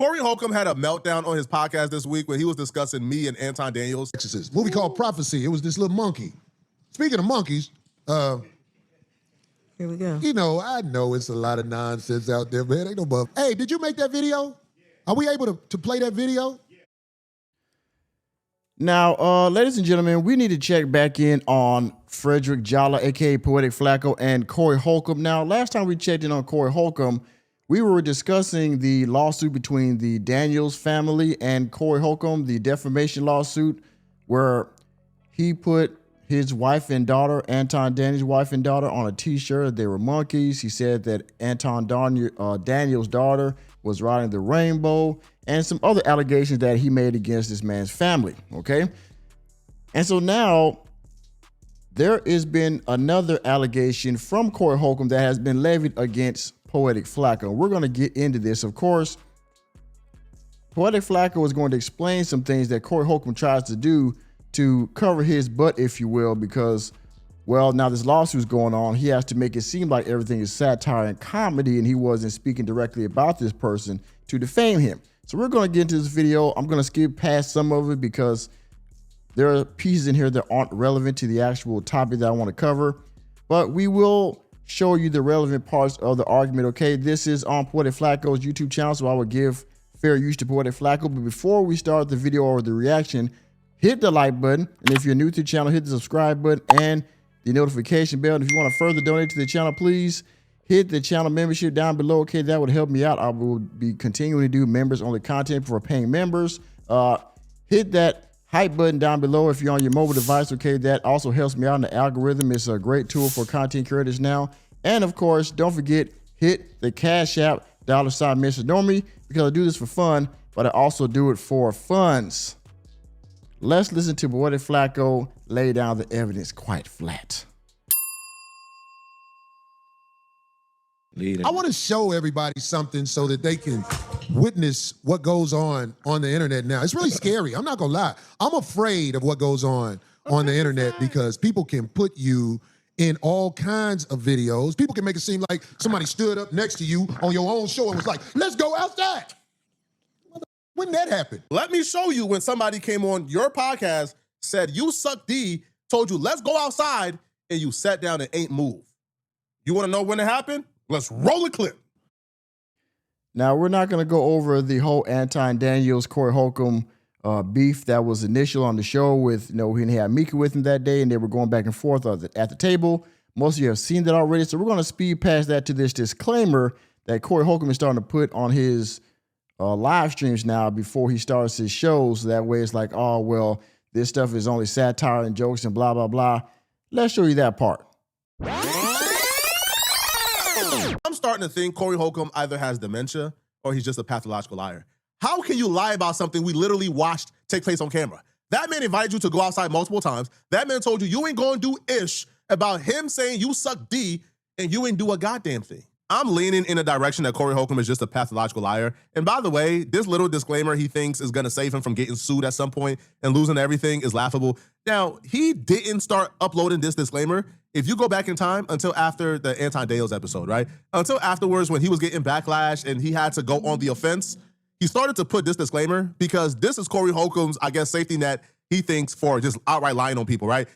Corey Holcomb had a meltdown on his podcast this week when he was discussing me and Anton Daniels. Exorcist, movie called Prophecy. It was this little monkey. Speaking of monkeys, here we go. You know, I know it's a lot of nonsense out there, man. Ain't no buff. Hey, did you make that video? Are we able to play that video? Now, ladies and gentlemen, we need to check back in on Frederick Jala, a.k.a. Poetik Flakko, and Corey Holcomb. Now, last time we checked in on Corey Holcomb, we were discussing the lawsuit between the Daniels family and Corey Holcomb, the defamation lawsuit, where he put his wife and daughter, Anton Daniels' wife and daughter, on a T-shirt. They were monkeys. He said that Anton Daniels' daughter was riding the rainbow, and some other allegations that he made against this man's family, okay? And so now there has been another allegation from Corey Holcomb that has been levied against Poetik Flakko. We're going to get into this, of course. Poetik Flakko is going to explain some things that Corey Holcomb tries to do to cover his butt, if you will, because, well, now this lawsuit is going on. He has to make it seem like everything is satire and comedy, and he wasn't speaking directly about this person to defame him. So we're going to get into this video. I'm going to skip past some of it because there are pieces in here that aren't relevant to the actual topic that I want to cover, but we will show you the relevant parts of the argument, okay? This is on Poetik Flakko's YouTube channel, so I will give fair use to Poetik Flakko. But before we start the video or the reaction, hit the like button, and if you're new to the channel, hit the subscribe button and the notification bell. And if you want to further donate to the channel, please hit the channel membership down below. Okay, that would help me out. I will be continuing to do members only content for paying members. Hit that hype button down below if you're on your mobile device. Okay, that also helps me out in the algorithm. It's a great tool for content creators now. And of course, don't forget, hit the Cash App $sign Mr. Normie, because I do this for fun, but I also do it for funds. Let's listen to Poetik Flakko lay down the evidence quite flat. I want to show everybody something so that they can witness what goes on the internet now. It's really scary. I'm not going to lie. I'm afraid of what goes on the internet because people can put you in all kinds of videos. People can make it seem like somebody stood up next to you on your own show and was like, let's go outside. When did that happen? Let me show you when somebody came on your podcast, said you suck D, told you let's go outside, and you sat down and ain't moved. You want to know when it happened? Let's roll a clip. Now, we're not going to go over the whole Anton Daniels, Corey Holcomb beef that was initial on the show with, you know, he had Mika with him that day, and they were going back and forth at the table. Most of you have seen that already, so we're going to speed past that to this disclaimer that Corey Holcomb is starting to put on his live streams now before he starts his shows. That way it's like, oh, well, this stuff is only satire and jokes and blah, blah, blah. Let's show you that part. I'm starting to think Corey Holcomb either has dementia or he's just a pathological liar. How can you lie about something we literally watched take place on camera? That man invited you to go outside multiple times. That man told you you ain't gonna do ish about him saying you suck D and you ain't do a goddamn thing. I'm leaning in a direction that Corey Holcomb is just a pathological liar. And by the way, this little disclaimer he thinks is going to save him from getting sued at some point and losing everything is laughable. Now, he didn't start uploading this disclaimer. If you go back in time until after the Anton Daniels episode, right? Until afterwards when he was getting backlash and he had to go on the offense, he started to put this disclaimer because this is Corey Holcomb's, I guess, safety net he thinks for just outright lying on people, right?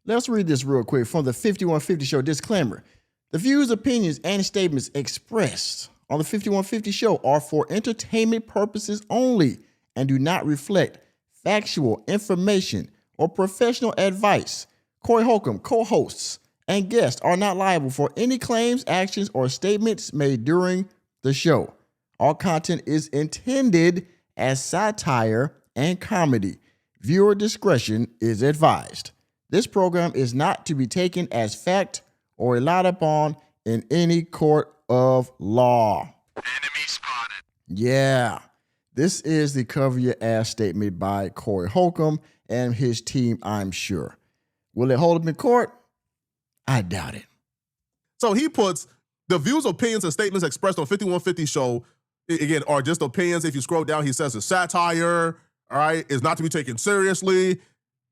Let's read this real quick from the 5150 Show disclaimer. The views, opinions, and statements expressed on the 5150 Show are for entertainment purposes only and do not reflect factual information or professional advice. Corey Holcomb, co-hosts, and guests are not liable for any claims, actions, or statements made during the show. All content is intended as satire and comedy. Viewer discretion is advised. This program is not to be taken as fact or relied upon in any court of law. Enemy spotted. Yeah, this is the cover your ass statement by Corey Holcomb and his team, I'm sure. Will it hold up in court? I doubt it. So he puts the views, opinions, and statements expressed on 5150 Show, again, are just opinions. If you scroll down, he says it's satire, all right, is not to be taken seriously.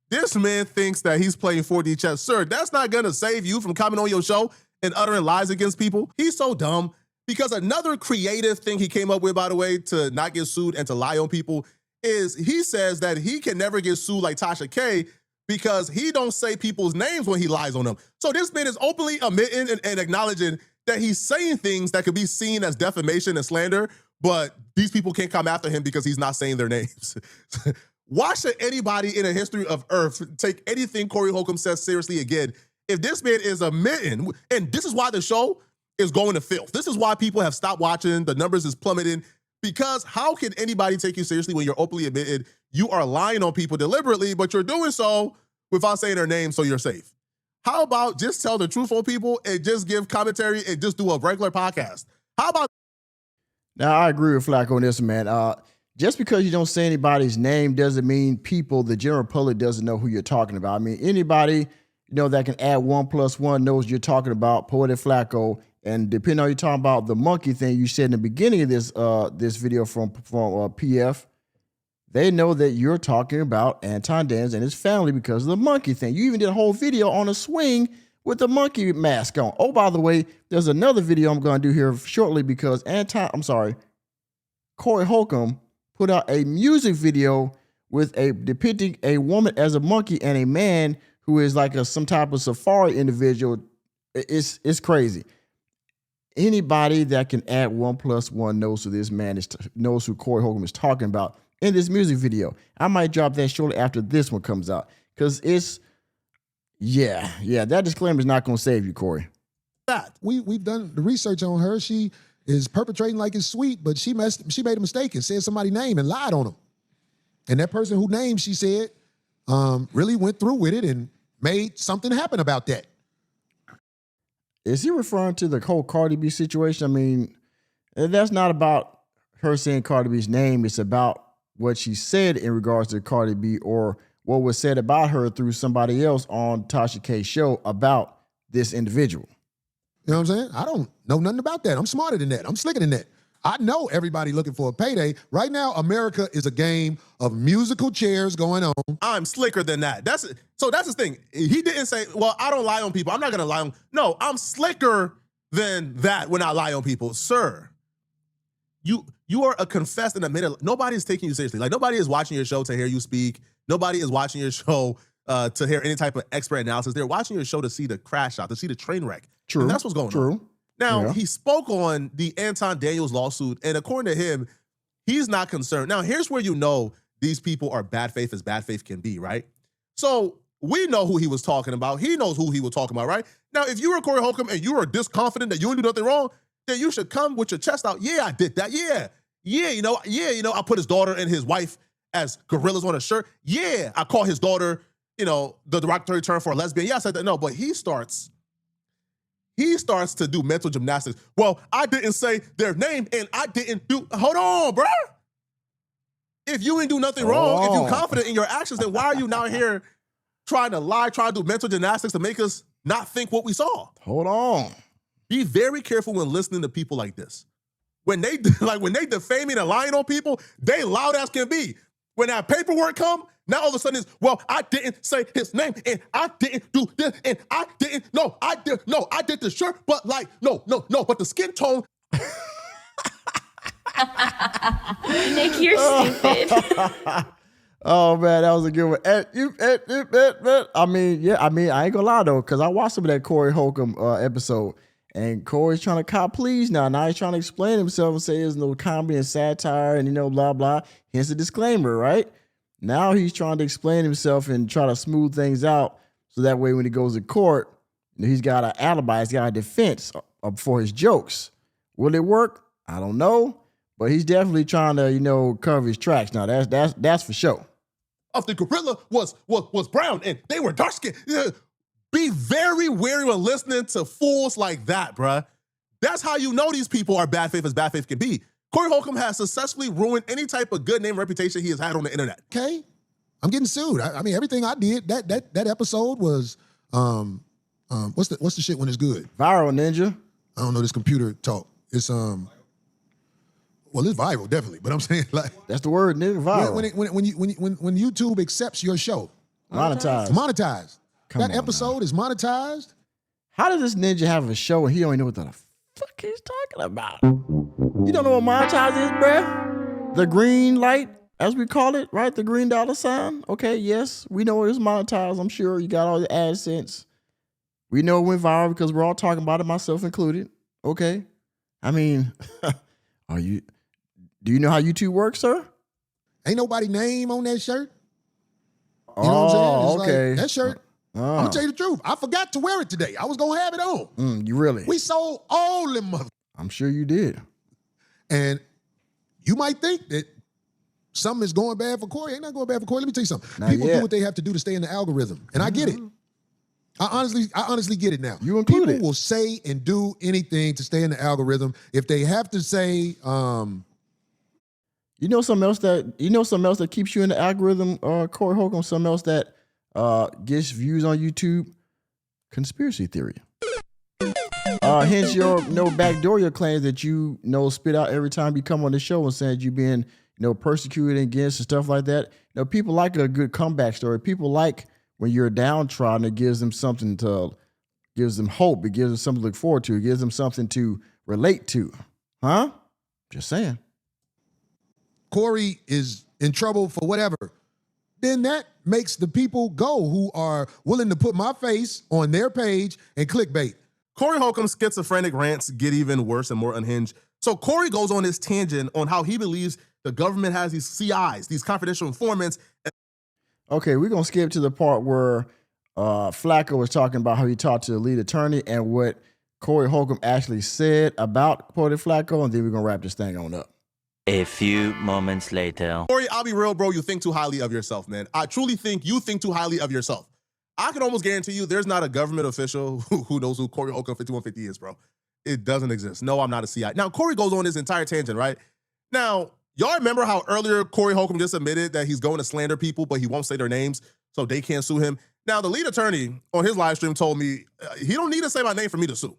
This man thinks that he's playing 4D chess. Sir, that's not going to save you from coming on your show and uttering lies against people. He's so dumb Because another creative thing he came up with, by the way, to not get sued and to lie on people is he says that he can never get sued like Tasha K because he don't say people's names when he lies on them. So this man is openly admitting and acknowledging that he's saying things that could be seen as defamation and slander, but these people can't come after him because he's not saying their names. Why should anybody in the history of Earth take anything Corey Holcomb says seriously again if this man is admitting, and this is why the show is going to filth. This is why people have stopped watching. The numbers is plummeting because how can anybody take you seriously when you're openly admitted you are lying on people deliberately, but you're doing so without saying their name so you're safe? How about just tell the truth on people and just give commentary and just do a regular podcast? How about? Now, I agree with Flakko on this, man. Just because you don't say anybody's name doesn't mean people, the general public, doesn't know who you're talking about. I mean, anybody, that can add 1 + 1 knows you're talking about Poetik Flakko. And depending on you talking about the monkey thing you said in the beginning of this video from PF, they know that you're talking about Anton Daniels and his family because of the monkey thing. You even did a whole video on a swing with the monkey mask on. Oh, by the way, there's another video I'm going to do here shortly because Corey Holcomb put out a music video with depicting a woman as a monkey and a man who is like some type of safari individual. It's crazy. Anybody that can add 1 + 1 knows who this man knows who Corey Holcomb is talking about in this music video. I might drop that shortly after this one comes out because that disclaimer is not going to save you, Corey. We've done the research on her. She is perpetrating like it's sweet, but she made a mistake and said somebody's name and lied on them. And that person whose name she said really went through with it and made something happen about that. Is he referring to the whole Cardi B situation? I mean, that's not about her saying Cardi B's name. It's about what she said in regards to Cardi B or what was said about her through somebody else on Tasha K's show about this individual. You know what I'm saying? I don't know nothing about that. I'm smarter than that. I'm slicker than that. I know everybody looking for a payday. Right now, America is a game of musical chairs going on. I'm slicker than that. That's the thing. He didn't say, well, I don't lie on people. I'm not going to lie on. No, I'm slicker than that when I lie on people. Sir, you are a confessed and admitted. Nobody is taking you seriously. Like, nobody is watching your show to hear you speak. Nobody is watching your show to hear any type of expert analysis. They're watching your show to see the crash out, to see the train wreck. True. And that's what's going on. Now, he spoke on the Anton Daniels lawsuit, and according to him, he's not concerned. Now, here's where you know these people are bad faith as bad faith can be, right? So we know who he was talking about. He knows who he was talking about, right? Now, if you were Corey Holcomb and you were this confident that you didn't do nothing wrong, then you should come with your chest out. Yeah, I did that. Yeah, I put his daughter and his wife as gorillas on a shirt. Yeah, I call his daughter, the derogatory term for a lesbian. Yeah, I said that. No, but he starts to do mental gymnastics. Well, I didn't say their name and I didn't do, hold on, bro. If you ain't do nothing wrong, if you're confident in your actions, then why are you now here trying to lie, trying to do mental gymnastics to make us not think what we saw? Hold on. Be very careful when listening to people like this. When they defaming and lying on people, they loud as can be. When that paperwork come, now all of a sudden it's, well, I didn't say his name and I didn't do this and I did the shirt, but but the skin tone. Nick, you're stupid. Oh man, that was a good one. I mean, I ain't gonna lie though, because I watched some of that Corey Holcomb episode, and Corey's trying to cop please now. Now he's trying to explain himself and say there's no comedy and satire and blah blah. Hence the disclaimer, right? Now he's trying to explain himself and try to smooth things out so that way when he goes to court, he's got an alibi, he's got a defense for his jokes. Will it work? I don't know, but he's definitely trying to cover his tracks. Now that's for sure. Of the gorilla was brown and they were dark skinned. Be very wary when listening to fools like that, bruh. That's how you know these people are bad faith as bad faith can be. Corey Holcomb has successfully ruined any type of good name reputation he has had on the internet. Okay, I'm getting sued. I mean, everything I did that episode was what's the shit when it's good? Viral, ninja. I don't know this computer talk. It's well, it's viral definitely, but I'm saying like that's the word, nigga. Viral. When YouTube accepts your show, monetized. That episode is monetized. How does this ninja have a show and he don't even know what the fuck he's talking about? You don't know what monetize is, bruh? The green light, as we call it, right? The green dollar sign. Okay, yes, we know it's monetized. I'm sure you got all the AdSense. We know it went viral because we're all talking about it, myself included. Okay. I mean, do you know how YouTube works, sir? Ain't nobody name on that shirt. You know what I'm saying? It's okay. Like, that shirt, I'm gonna tell you the truth. I forgot to wear it today. I was gonna have it on. You really? We sold all them mother. I'm sure you did. And you might think that something is going bad for Corey. Ain't not going bad for Corey. Let me tell you something. Not People yet. do what they have to do to stay in the algorithm. And I get it. I honestly get it now. You included. People will say and do anything to stay in the algorithm. If they have to say, You know something else that keeps you in the algorithm, Corey Holcomb, something else that gets views on YouTube? Conspiracy theory. Hence your backdoor your claims that you spit out every time you come on the show and saying you been persecuted against and stuff like that. People like a good comeback story. People like when you're downtrodden, it gives them gives them hope. It gives them something to look forward to. It gives them something to relate to. Huh? Just saying. Corey is in trouble for whatever, then that makes the people go who are willing to put my face on their page and clickbait. Corey Holcomb's schizophrenic rants get even worse and more unhinged. So Corey goes on this tangent on how he believes the government has these CIs, these confidential informants. Okay, we're going to skip to the part where Flakko was talking about how he talked to the lead attorney and what Corey Holcomb actually said about Poetik Flakko, and then we're going to wrap this thing on up. A few moments later. Corey, I'll be real, bro. You think too highly of yourself, man. I truly think you think too highly of yourself. I can almost guarantee you there's not a government official who knows who Corey Holcomb 5150 is, bro. It doesn't exist. No, I'm not a CI. Now, Corey goes on this entire tangent, right? Now, y'all remember how earlier Corey Holcomb just admitted that he's going to slander people, but he won't say their names, so they can't sue him. Now, the lead attorney on his live stream told me he don't need to say my name for me to sue.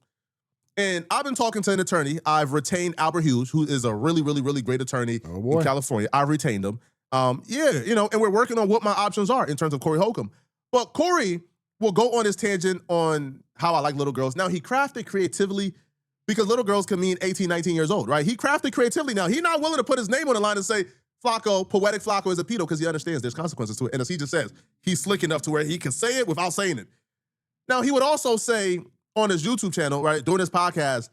And I've been talking to an attorney. I've retained Albert Hughes, who is a really, really, really great attorney in California. I've retained him. And we're working on what my options are in terms of Corey Holcomb. But Corey will go on this tangent on how I like little girls. Now, he crafted creatively because little girls can mean 18, 19 years old, right? He crafted creatively. Now, he's not willing to put his name on the line and say, Flakko, Poetik Flakko is a pedo, because he understands there's consequences to it. And as he just says, he's slick enough to where he can say it without saying it. Now, he would also say on his YouTube channel, right, during his podcast,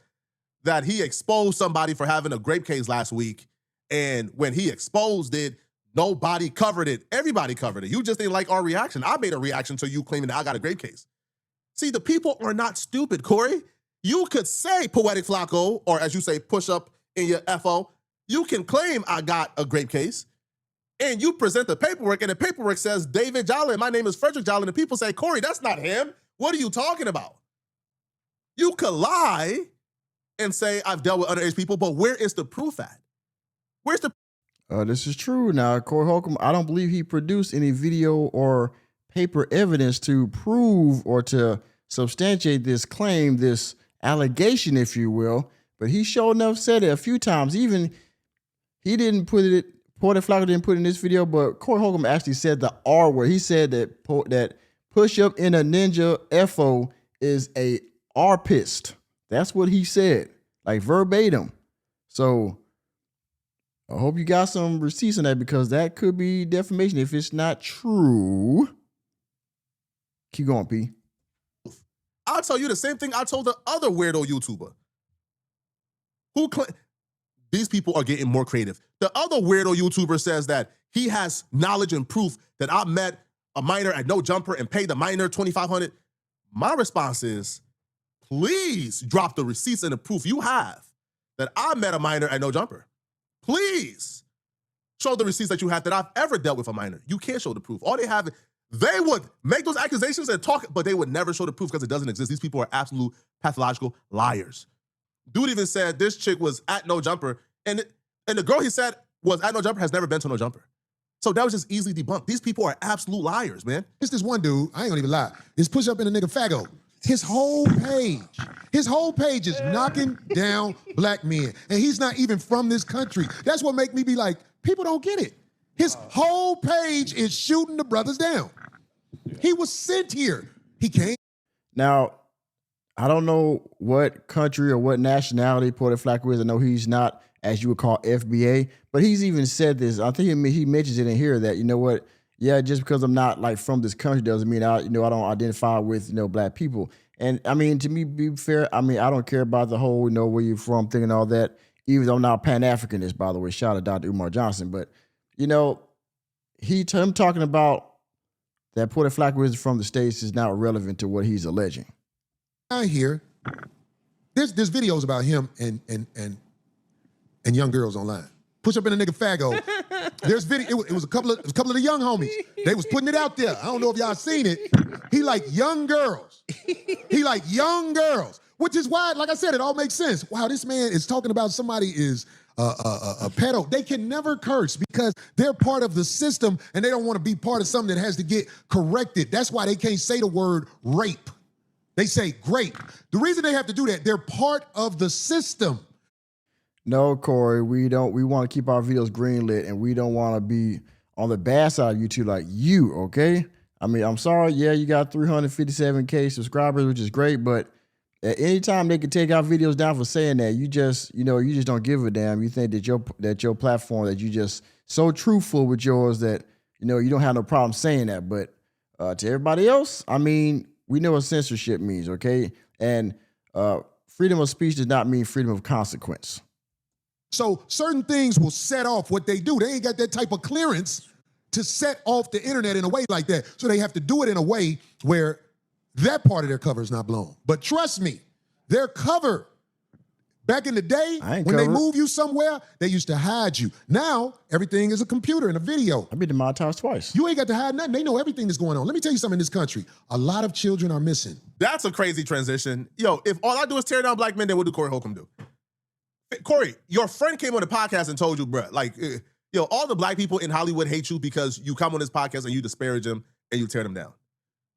that he exposed somebody for having a grape case last week. And when he exposed it, nobody covered it. Everybody covered it. You just didn't like our reaction. I made a reaction to you claiming that I got a grape case. See, the people are not stupid, Corey. You could say Poetik Flakko, or as you say, push up in your FO. You can claim I got a grape case, and you present the paperwork, and the paperwork says David Jolin. My name is Frederick Jolin, and people say, Corey, that's not him. What are you talking about? You could lie and say I've dealt with underage people, but where is the proof at? Where's the This is true. Now, Corey Holcomb, I don't believe he produced any video or paper evidence to prove or to substantiate this claim, this allegation, if you will. But he sure enough said it a few times. Even he didn't put it, Poetik Flakko didn't put it in this video, but Corey Holcomb actually said the R word. He said that push up in a ninja FO is a arpist. That's what he said, like verbatim. So I hope you got some receipts on that, because that could be defamation if it's not true. Keep going, P. I'll tell you the same thing I told the other weirdo YouTuber. These people are getting more creative. The other weirdo YouTuber says that he has knowledge and proof that I met a minor at No Jumper and paid the minor $2,500. My response is, please drop the receipts and the proof you have that I met a minor at No Jumper. Please show the receipts that you have that I've ever dealt with a minor. You can't show the proof. All they have, they would make those accusations and talk, but they would never show the proof because it doesn't exist. These people are absolute pathological liars. Dude even said this chick was at No Jumper, and the girl he said was at No Jumper has never been to No Jumper. So that was just easily debunked. These people are absolute liars, man. It's this one dude, I ain't gonna even lie, is push up in a nigga Faggo. His whole page is knocking down black men. And he's not even from this country. That's what make me be like, people don't get it. His whole page is shooting the brothers down. He was sent here. He came. Now, I don't know what country or what nationality Poetik Flakko is. I know he's not, as you would call, FBA, but he's even said this. I think he mentions it in here that, you know what, yeah, just because I'm not like from this country doesn't mean I don't identify with, black people. And I mean, to me, be fair, I mean, I don't care about the whole, where you're from thing and all that, even though I'm not Pan-Africanist, by the way. Shout out to Dr. Umar Johnson. But, him talking about that Poetik Flakko is from the States is not relevant to what he's alleging. I hear there's videos about him and young girls online. Push up in a nigga Fago. There's video. It was a couple of the young homies. They was putting it out there. I don't know if y'all seen it. He like young girls. Which is why, like I said, it all makes sense. Wow, this man is talking about somebody is a pedo. They can never curse because they're part of the system and they don't want to be part of something that has to get corrected. That's why they can't say the word rape. They say grape. The reason they have to do that, they're part of the system. No, Corey, we don't. We want to keep our videos greenlit, and we don't want to be on the bad side of YouTube like you, okay? I mean, I'm sorry. Yeah, you got 357K subscribers, which is great, but at any time they can take our videos down for saying that, you just don't give a damn. You think that your platform, that you just so truthful with yours that, you don't have no problem saying that. But to everybody else, I mean, we know what censorship means, okay? And freedom of speech does not mean freedom of consequence. So certain things will set off what they do. They ain't got that type of clearance to set off the internet in a way like that. So they have to do it in a way where that part of their cover is not blown. But trust me, their cover, back in the day, when they move you somewhere, they used to hide you. Now, everything is a computer and a video. I've been demonetized twice. You ain't got to hide nothing. They know everything that's going on. Let me tell you something in this country. A lot of children are missing. That's a crazy transition. Yo, if all I do is tear down black men, then what do Corey Holcomb do? Corey, your friend came on the podcast and told you, bruh, like, all the black people in Hollywood hate you because you come on this podcast and you disparage them and you tear them down.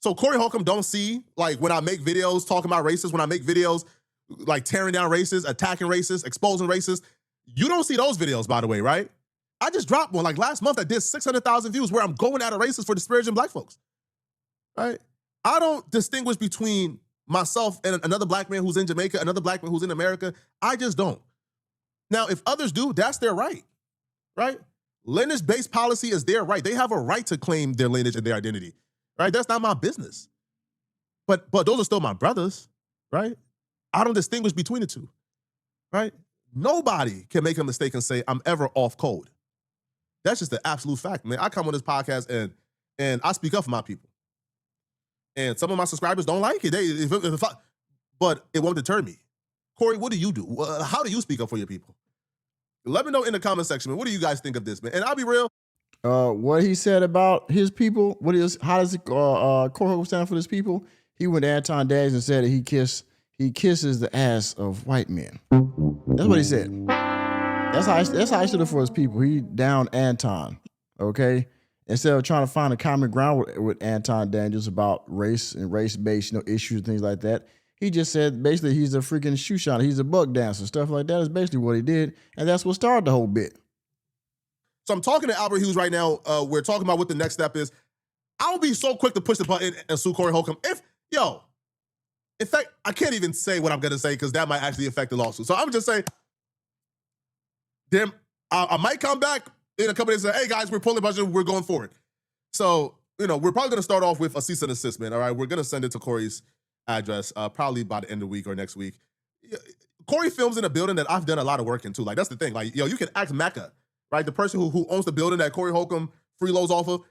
So Corey Holcomb don't see, like, when I make videos talking about racists, when I make videos like tearing down racists, attacking racists, exposing racists, you don't see those videos, by the way, right? I just dropped one like last month that did 600,000 views where I'm going at a racist for disparaging black folks, right? I don't distinguish between myself and another black man who's in Jamaica, another black man who's in America. I just don't. Now, if others do, that's their right, right? Lineage-based policy is their right. They have a right to claim their lineage and their identity, right? That's not my business. But those are still my brothers, right? I don't distinguish between the two, right? Nobody can make a mistake and say, I'm ever off code. That's just the absolute fact, man. I come on this podcast and I speak up for my people. And some of my subscribers don't like it. But it won't deter me. Corey, what do you do? How do you speak up for your people? Let me know in the comment section, man. What do you guys think of this, man? And I'll be real. What he said about his people, how does Corey Holcomb stand for his people? He went to Anton Daggs and said that he kisses the ass of white men. That's what he said. That's how he stood up for his people. He downed Anton, okay? Instead of trying to find a common ground with Anton Daniels about race and race-based issues and things like that, he just said basically he's a freaking shoe shiner. He's a buck dancer. Stuff like that is basically what he did. And that's what started the whole bit. So I'm talking to Albert Hughes right now. We're talking about what the next step is. I'll be so quick to push the button and sue Corey Holcomb. In fact, I can't even say what I'm going to say because that might actually affect the lawsuit. So I'm just saying, I might come back in a couple days and say, hey, guys, we're pulling the budget. We're going forward. So, we're probably going to start off with a cease and desist, man. All right, we're going to send it to Corey's address probably by the end of the week or next week. Corey films in a building that I've done a lot of work into. Like, that's the thing. Like, you can ask Mecca, right? The person who owns the building that Corey Holcomb freeloads off of.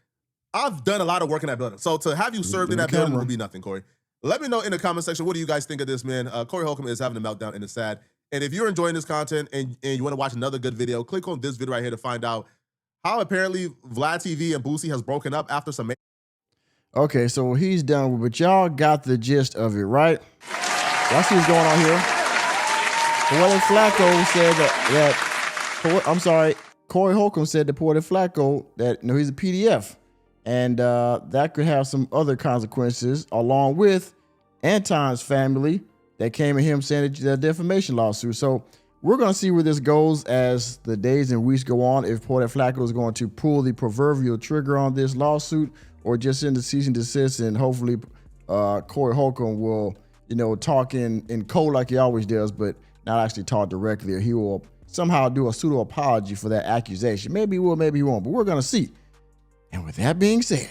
I've done a lot of work in that building. So to have you served in that building will be nothing, Corey. Let me know in the comment section, what do you guys think of this, man? Corey Holcomb is having a meltdown and it's sad. And if you're enjoying this content and you want to watch another good video, click on this video right here to find out how apparently Vlad TV and Boosie has broken up after some... Okay, so he's done, but y'all got the gist of it, right? Y'all see what's going on here? Poetik Flakko said Corey Holcomb said to Poetik Flakko that he's a PDF. And that could have some other consequences along with Anton's family that came at him saying that defamation lawsuit. So we're going to see where this goes as the days and weeks go on, if Poetik Flakko is going to pull the proverbial trigger on this lawsuit or just send the cease and desist, and hopefully Corey Holcomb will talk in code like he always does, but not actually talk directly, or he will somehow do a pseudo apology for that accusation. Maybe he will, maybe he won't, but we're going to see. And with that being said,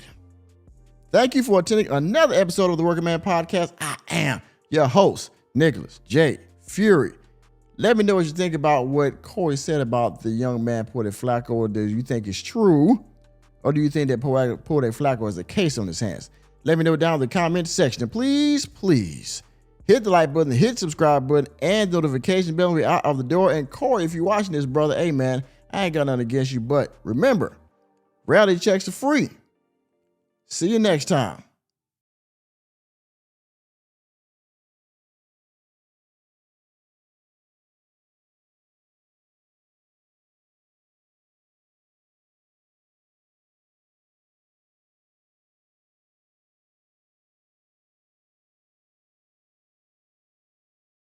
thank you for attending another episode of the Working Man Podcast. I am your host, Nicholas J. Fury. Let me know what you think about what Corey said about the young man, Poetik Flakko. Do you think it's true? Or do you think that Poetik Flakko has a case on his hands? Let me know down in the comment section. And please, please hit the like button, hit the subscribe button, and notification bell when we're out of the door. And Corey, if you're watching this, brother, hey, man, I ain't got nothing against you. But remember, reality checks are free. See you next time.